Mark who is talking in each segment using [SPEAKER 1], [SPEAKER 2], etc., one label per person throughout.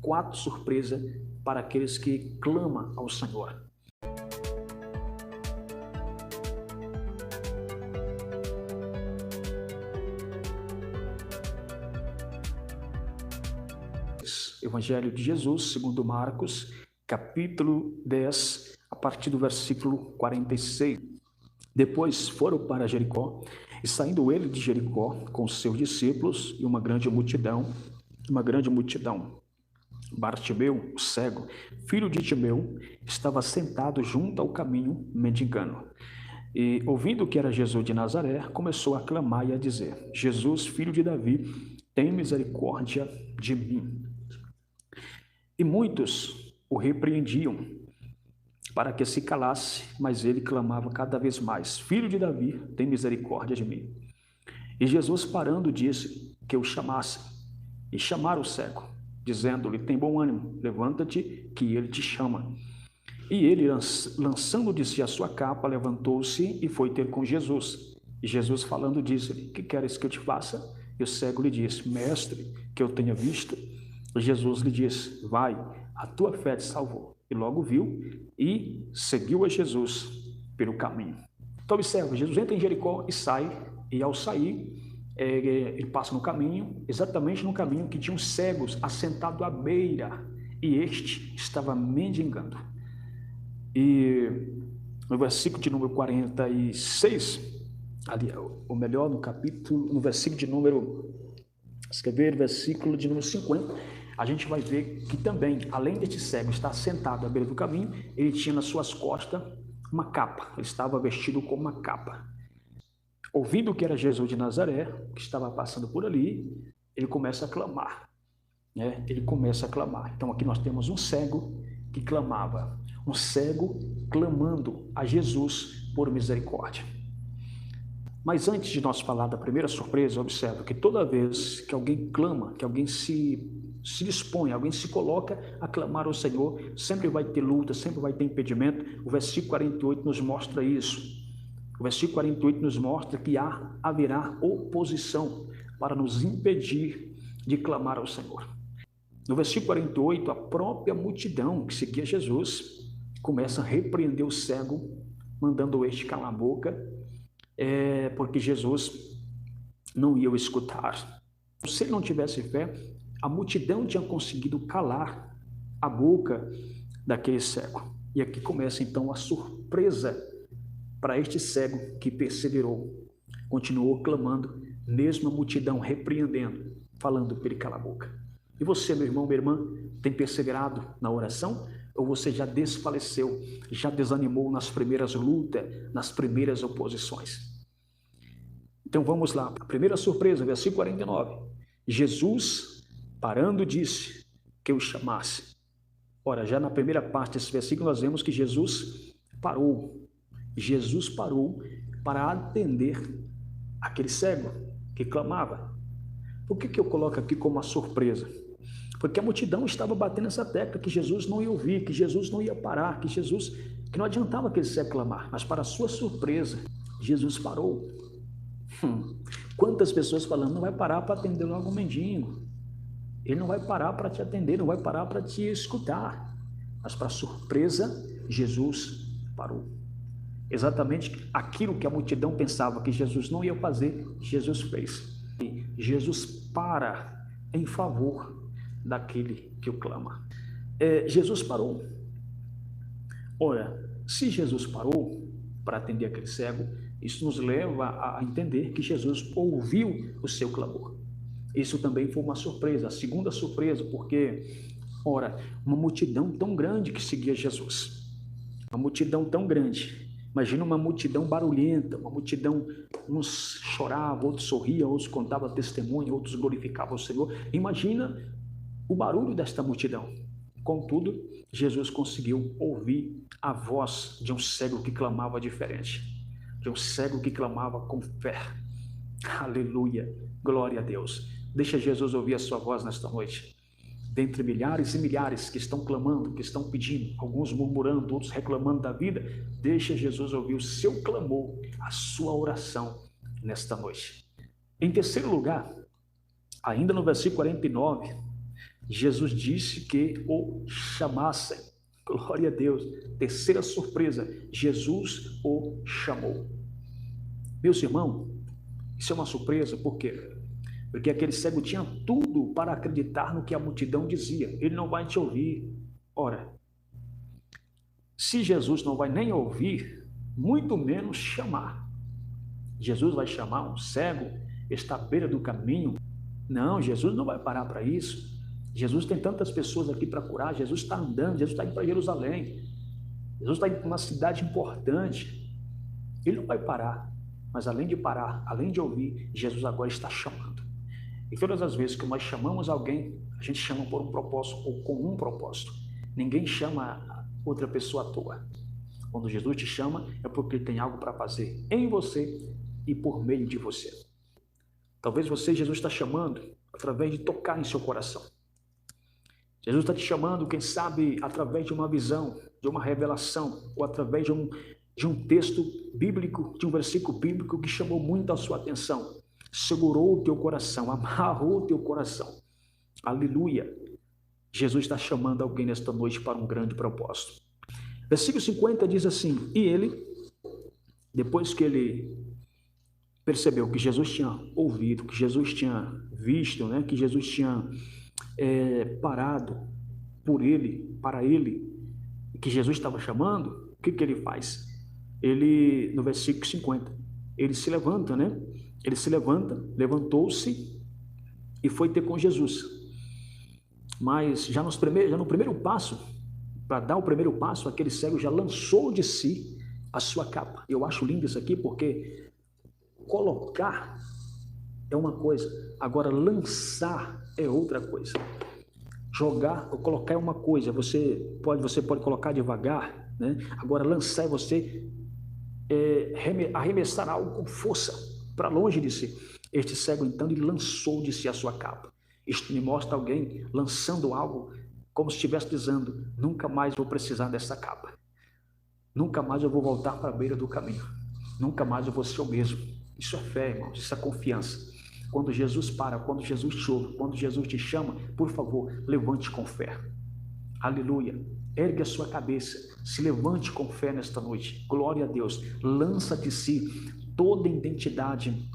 [SPEAKER 1] quatro surpresas para aqueles que clamam ao Senhor. Evangelho de Jesus, segundo Marcos, capítulo 10, a partir do versículo 46. Depois foram para Jericó, e saindo ele de Jericó com os seus discípulos e uma grande multidão, Bartimeu, o cego, filho de Timeu, estava sentado junto ao caminho, mendigando. E, ouvindo que era Jesus de Nazaré, começou a clamar e a dizer: Jesus, filho de Davi, tem misericórdia de mim. E muitos o repreendiam para que se calasse, mas ele clamava cada vez mais: Filho de Davi, tem misericórdia de mim. E Jesus, parando, disse que o chamasse. E chamaram o cego, dizendo-lhe: Tem bom ânimo, levanta-te, que ele te chama. E ele, lançando de si a sua capa, levantou-se e foi ter com Jesus. E Jesus, falando, disse-lhe: Que queres que eu te faça? E o cego lhe disse: Mestre, que eu tenha visto. E Jesus lhe disse: Vai, a tua fé te salvou. E logo viu e seguiu a Jesus pelo caminho. Então observa, Jesus entra em Jericó e sai, e ao sair, ele passa no caminho, exatamente no caminho que tinham cegos assentados à beira, e este estava mendigando. E no versículo de número 46, ali, ou melhor, no versículo de número, versículo de número 50, a gente vai ver que também, além deste cego estar sentado à beira do caminho, ele tinha nas suas costas uma capa, ele estava vestido com uma capa. Ouvindo que era Jesus de Nazaré, que estava passando por ali, ele começa a clamar, né? Ele começa a clamar. Então aqui nós temos um cego que clamava, um cego clamando a Jesus por misericórdia. Mas antes de nós falar da primeira surpresa, observa que toda vez que alguém clama, que alguém se dispõe, alguém se coloca a clamar ao Senhor, sempre vai ter luta, sempre vai ter impedimento. O versículo 48 nos mostra isso. O versículo 48 nos mostra que haverá oposição para nos impedir de clamar ao Senhor. No versículo 48, a própria multidão que seguia Jesus começa a repreender o cego, mandando este calar a boca, porque Jesus não ia o escutar. Se ele não tivesse fé, a multidão tinha conseguido calar a boca daquele cego. E aqui começa então a surpresa para este cego que perseverou, continuou clamando, mesmo a multidão repreendendo, falando para ele calar a boca. E você, meu irmão, minha irmã, tem perseverado na oração? Ou você já desfaleceu, já desanimou nas primeiras lutas, nas primeiras oposições? Então vamos lá, a primeira surpresa, versículo 49. Jesus, parando, disse que o chamasse. Ora, já na primeira parte desse versículo nós vemos que Jesus parou. Jesus parou para atender aquele cego que clamava. Por que eu coloco aqui como uma surpresa? Porque a multidão estava batendo essa tecla que Jesus não ia ouvir, que Jesus não ia parar, que não adiantava aquele cego clamar. Mas para sua surpresa, Jesus parou. Quantas pessoas falando, não vai parar para atender logo um mendigo. Ele não vai parar para te atender, não vai parar para te escutar. Mas para surpresa, Jesus parou. Exatamente aquilo que a multidão pensava que Jesus não ia fazer, Jesus fez. E Jesus para em favor daquele que o clama. Jesus parou. Ora, se Jesus parou para atender aquele cego, isso nos leva a entender que Jesus ouviu o seu clamor. Isso também foi uma surpresa, a segunda surpresa, porque, ora, uma multidão tão grande que seguia Jesus. Uma multidão tão grande. Imagina uma multidão barulhenta, uma multidão, uns choravam, outros sorriam, outros contavam testemunho, outros glorificavam o Senhor. Imagina o barulho desta multidão. Contudo, Jesus conseguiu ouvir a voz de um cego que clamava diferente, de um cego que clamava com fé. Aleluia, glória a Deus. Deixa Jesus ouvir a sua voz nesta noite. Dentre milhares e milhares que estão clamando, que estão pedindo, alguns murmurando, outros reclamando da vida, deixa Jesus ouvir o seu clamor, a sua oração nesta noite. Em terceiro lugar, ainda no versículo 49, Jesus disse que o chamassem. Glória a Deus. Terceira surpresa, Jesus o chamou. Meus irmãos, isso é uma surpresa, por quê? Porque aquele cego tinha tudo para acreditar no que a multidão dizia. Ele não vai te ouvir. Ora, se Jesus não vai nem ouvir, muito menos chamar. Jesus vai chamar um cego, está à beira do caminho? Não, Jesus não vai parar para isso. Jesus tem tantas pessoas aqui para curar, Jesus está andando, Jesus está indo para Jerusalém, Jesus está indo para uma cidade importante. Ele não vai parar, mas além de parar, além de ouvir, Jesus agora está chamando. E todas as vezes que nós chamamos alguém, a gente chama por um propósito ou com um propósito. Ninguém chama outra pessoa à toa. Quando Jesus te chama, é porque ele tem algo para fazer em você e por meio de você. Talvez Jesus está chamando através de tocar em seu coração. Jesus está te chamando, quem sabe, através de uma visão, de uma revelação, ou através de um texto bíblico, de um versículo bíblico que chamou muito a sua atenção, segurou o teu coração, amarrou o teu coração. Aleluia! Jesus está chamando alguém nesta noite para um grande propósito. Versículo 50 diz assim: e ele, depois que ele percebeu que Jesus tinha ouvido, que Jesus tinha visto, né, que Jesus tinha parado por ele, para ele, que Jesus estava chamando, o que ele faz? Ele, no versículo 50, ele se levanta, né? Ele se levanta, levantou-se e foi ter com Jesus. Mas já no primeiro passo, para dar o primeiro passo, aquele cego já lançou de si a sua capa. Eu acho lindo isso aqui porque colocar é uma coisa, agora lançar é outra coisa. Jogar ou colocar é uma coisa, você pode colocar devagar, né? Agora lançar é você arremessar algo com força para longe de si. Este cego então ele lançou de si a sua capa. Isto me mostra alguém lançando algo como se estivesse dizendo: nunca mais vou precisar dessa capa, nunca mais eu vou voltar para a beira do caminho, nunca mais eu vou ser o mesmo. Isso é fé, irmãos, isso é confiança. Quando Jesus quando Jesus te ouve, quando Jesus te chama, por favor, levante com fé. Aleluia. Ergue a sua cabeça, se levante com fé nesta noite. Glória a Deus. Lança de si toda identidade,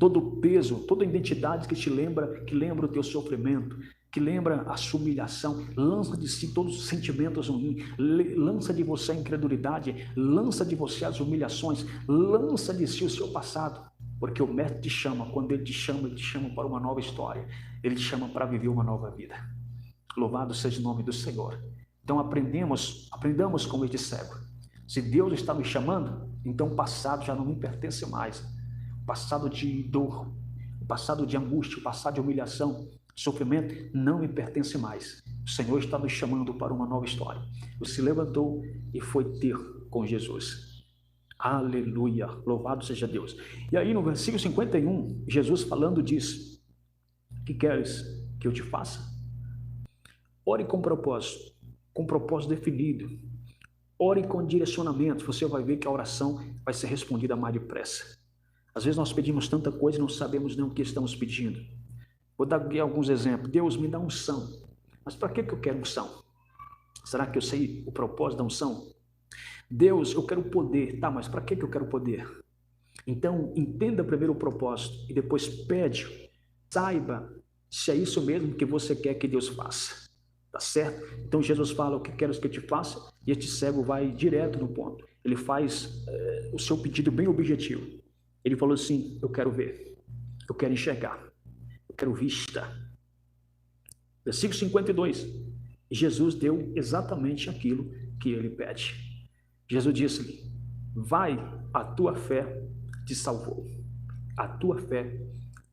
[SPEAKER 1] todo o peso, toda identidade que lembra o teu sofrimento, que lembra a sua humilhação. Lança de si todos os sentimentos ruins, lança de você a incredulidade, lança de você as humilhações, lança de si o seu passado, porque o mestre te chama. Quando ele te chama para uma nova história, ele te chama para viver uma nova vida. Louvado seja o nome do Senhor. Então aprendamos com este cego. Se Deus está me chamando, então o passado já não me pertence mais. O passado de dor, o passado de angústia, o passado de humilhação, sofrimento, não me pertence mais. O Senhor está nos chamando para uma nova história. Ele se levantou e foi ter com Jesus. Aleluia, louvado seja Deus. E aí no versículo 51, Jesus falando disso: que queres que eu te faça? Ore com propósito definido. Ore com direcionamento. Você vai ver que a oração vai ser respondida mais depressa. Às vezes nós pedimos tanta coisa e não sabemos nem o que estamos pedindo. Vou dar aqui alguns exemplos. Deus, me dá unção. Mas para que eu quero unção? Será que eu sei o propósito da unção? Deus, eu quero poder. Tá, mas para que eu quero poder? Então, entenda primeiro o propósito e depois pede. Saiba se é isso mesmo que você quer que Deus faça. Tá certo? Então, Jesus fala: o que queres que eu te faça? E este cego vai direto no ponto. Ele faz o seu pedido bem objetivo. Ele falou assim: eu quero ver. Eu quero enxergar. Eu quero vista. Versículo 52. Jesus deu exatamente aquilo que ele pede. Jesus disse-lhe: vai, a tua fé te salvou. A tua fé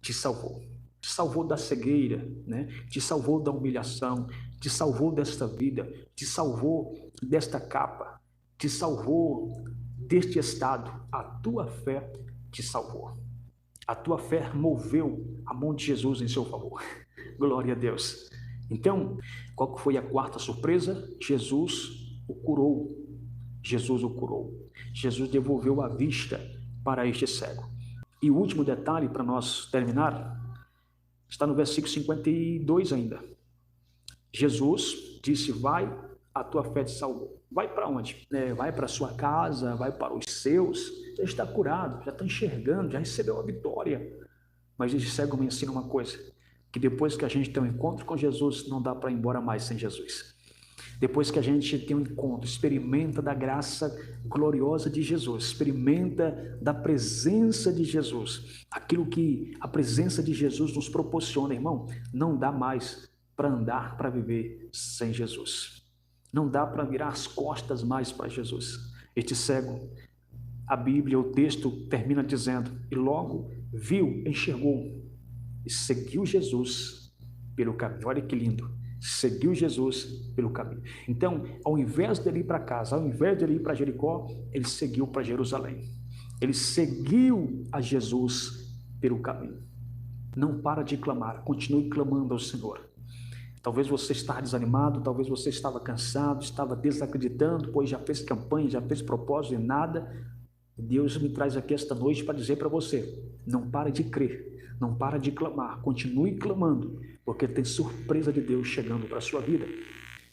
[SPEAKER 1] te salvou. Te salvou da cegueira, né? Te salvou da humilhação, te salvou desta vida, te salvou desta capa, te salvou deste estado. A tua fé te salvou. A tua fé moveu a mão de Jesus em seu favor. Glória a Deus. Então, qual foi a quarta surpresa? Jesus o curou. Jesus o curou. Jesus devolveu a vista para este cego. E o último detalhe para nós terminar está no versículo 52 ainda. Jesus disse, vai, a tua fé te salvou. Vai para onde? Vai para a sua casa, vai para os seus, já está curado, já está enxergando, já recebeu a vitória. Mas esse cego me ensina uma coisa, que depois que a gente tem um encontro com Jesus, não dá para ir embora mais sem Jesus. Depois que a gente tem um encontro, experimenta da graça gloriosa de Jesus, experimenta da presença de Jesus, aquilo que a presença de Jesus nos proporciona, irmão, não dá mais para andar, para viver sem Jesus. Não dá para virar as costas mais para Jesus. Este cego, a Bíblia, o texto termina dizendo, e logo viu, enxergou e seguiu Jesus pelo caminho. Olha que lindo. Seguiu Jesus pelo caminho. Então, ao invés dele ir para casa, ao invés dele ir para Jericó, ele seguiu para Jerusalém. Ele seguiu a Jesus pelo caminho. Não para de clamar, continue clamando ao Senhor. Talvez você estava desanimado, talvez você estava cansado, estava desacreditando, pois já fez campanha, já fez propósito e nada. Deus me traz aqui esta noite para dizer para você, não para de crer, não para de clamar, continue clamando, porque tem surpresa de Deus chegando para a sua vida.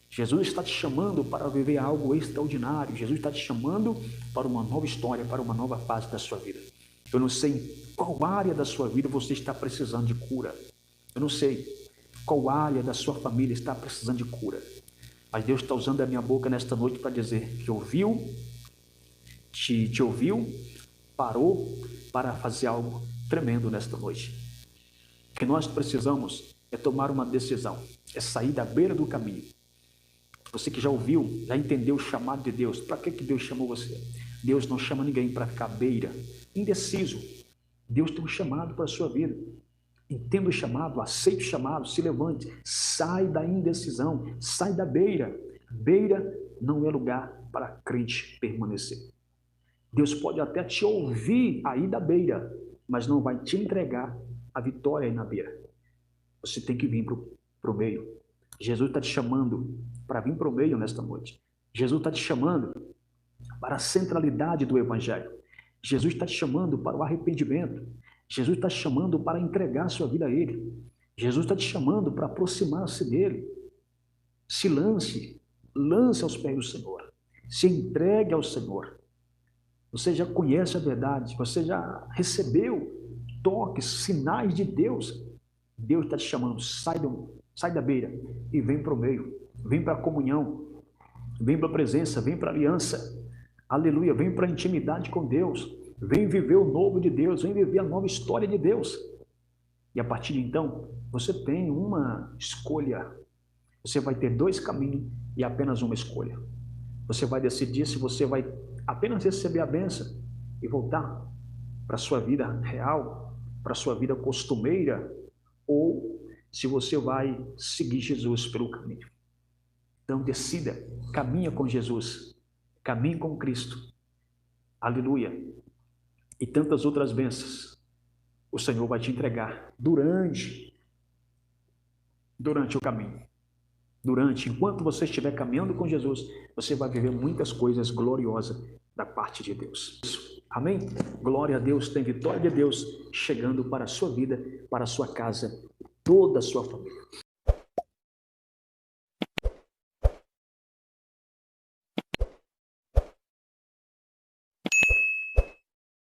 [SPEAKER 1] Jesus está te chamando para viver algo extraordinário, Jesus está te chamando para uma nova história, para uma nova fase da sua vida. Eu não sei em qual área da sua vida você está precisando de cura, eu não sei qual área da sua família está precisando de cura, mas Deus está usando a minha boca nesta noite para dizer que ouviu, te ouviu, parou para fazer algo tremendo nesta noite. O que nós precisamos é tomar uma decisão, é sair da beira do caminho. Você que já ouviu, já entendeu o chamado de Deus, para que Deus chamou você? Deus não chama ninguém para ficar à beira, indeciso. Deus tem um chamado para a sua vida. Entenda o chamado, aceite o chamado, se levante, sai da indecisão, sai da beira. Beira não é lugar para crente permanecer. Deus pode até te ouvir aí da beira, mas não vai te entregar a vitória aí na beira. Você tem que vir para o meio. Jesus está te chamando para vir para o meio nesta noite. Jesus está te chamando para a centralidade do Evangelho. Jesus está te chamando para o arrependimento. Jesus está te chamando para entregar a sua vida a Ele. Jesus está te chamando para aproximar-se dEle. Se lance aos pés do Senhor. Se entregue ao Senhor. Você já conhece a verdade, você já recebeu toques, sinais de Deus. Deus está te chamando, sai da beira e vem para o meio. Vem para a comunhão, vem para a presença, vem para a aliança. Aleluia, vem para a intimidade com Deus. Vem viver o novo de Deus, vem viver a nova história de Deus. E a partir de então, você tem uma escolha. Você vai ter dois caminhos e apenas uma escolha. Você vai decidir se você vai apenas receber a bênção e voltar para a sua vida real, para a sua vida costumeira, ou se você vai seguir Jesus pelo caminho. Então decida, caminha com Jesus, caminhe com Cristo. Aleluia. E tantas outras bênçãos o Senhor vai te entregar durante o caminho. Enquanto você estiver caminhando com Jesus, você vai viver muitas coisas gloriosas da parte de Deus. Amém? Glória a Deus, tem vitória de Deus chegando para a sua vida, para a sua casa, toda a sua família.